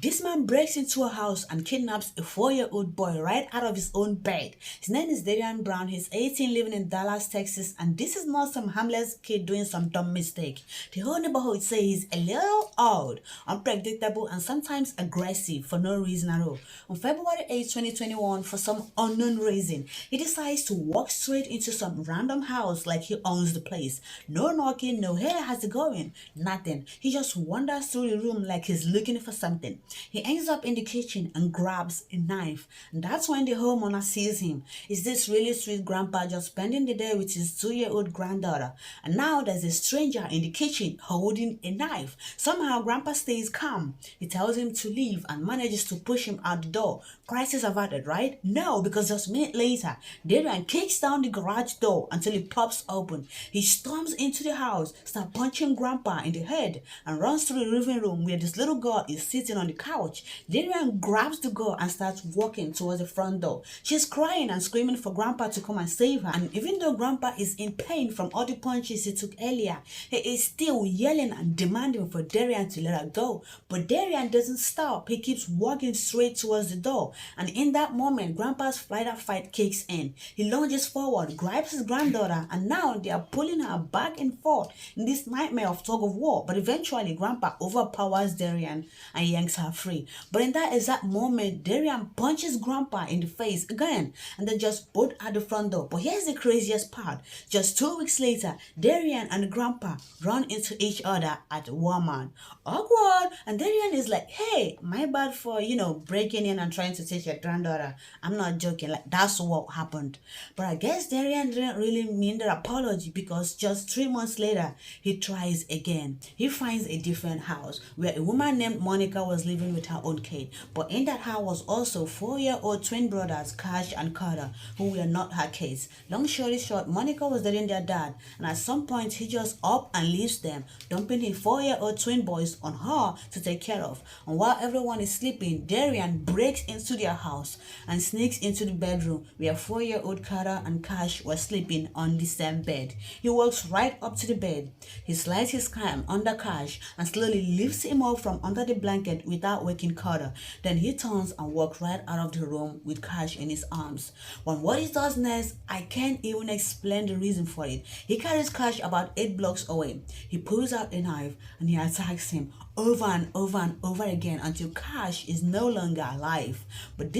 This man breaks into a house and kidnaps a 4-year-old boy right out of his own bed. His name is Darian Brown. He's 18, living in Dallas, Texas, and this is not some harmless kid doing some dumb mistake. The whole neighborhood says he's a little odd, unpredictable, and sometimes aggressive for no reason at all. On February 8, 2021, for some unknown reason, he decides to walk straight into some random house like he owns the place. No knocking, no hey, how's it going? Nothing. He just wanders through the room like he's looking for something. He ends up in the kitchen and grabs a knife. And that's when the homeowner sees him. Is this really sweet grandpa just spending the day with his 2-year-old granddaughter? And now there's a stranger in the kitchen holding a knife. Somehow grandpa stays calm. He tells him to leave and manages to push him out the door. Crisis averted, right? No, because just a minute later, Darian kicks down the garage door until it pops open. He storms into the house, starts punching grandpa in the head, and runs to the living room where this little girl is sitting on the couch. Darian grabs the girl and starts walking towards the front door. She's crying and screaming for grandpa to come and save her. And even though grandpa is in pain from all the punches he took earlier, he is still yelling and demanding for Darian to let her go. But Darian doesn't stop. He keeps walking straight towards the door. And in that moment, grandpa's flight or fight kicks in. He lunges forward, grabs his granddaughter, and now they are pulling her back and forth in this nightmare of tug of war. But eventually, grandpa overpowers Darian and yanks her free. But in that exact moment, Darian punches grandpa in the face again, and they just both at the front door. But here's the craziest part. Just 2 weeks later, Darian and grandpa run into each other at Walmart. Awkward. And Darian is like, hey, my bad for, breaking in and trying to take your granddaughter. I'm not joking. Like, that's what happened. But I guess Darian didn't really mean the apology, because just 3 months later, he tries again. He finds a different house where a woman named Monica was living with her own kid. But in that house was also 4-year-old twin brothers, Cash and Carter, who were not her kids. Long story short, Monica was dating their dad, and at some point, he just up and leaves them, dumping his 4-year-old twin boys on her to take care of. And while everyone is sleeping, Darian breaks into their house and sneaks into the bedroom where 4-year-old Carter and Cash were sleeping on the same bed. He walks right up to the bed. He slides his hand under Cash and slowly lifts him up from under the blanket without waking Carter. Then he turns and walks right out of the room with Cash in his arms. But what he does next, I can't even explain the reason for it. He carries Cash about 8 blocks away. He pulls out a knife and he attacks him over and over and over again until Cash is no longer alive. But this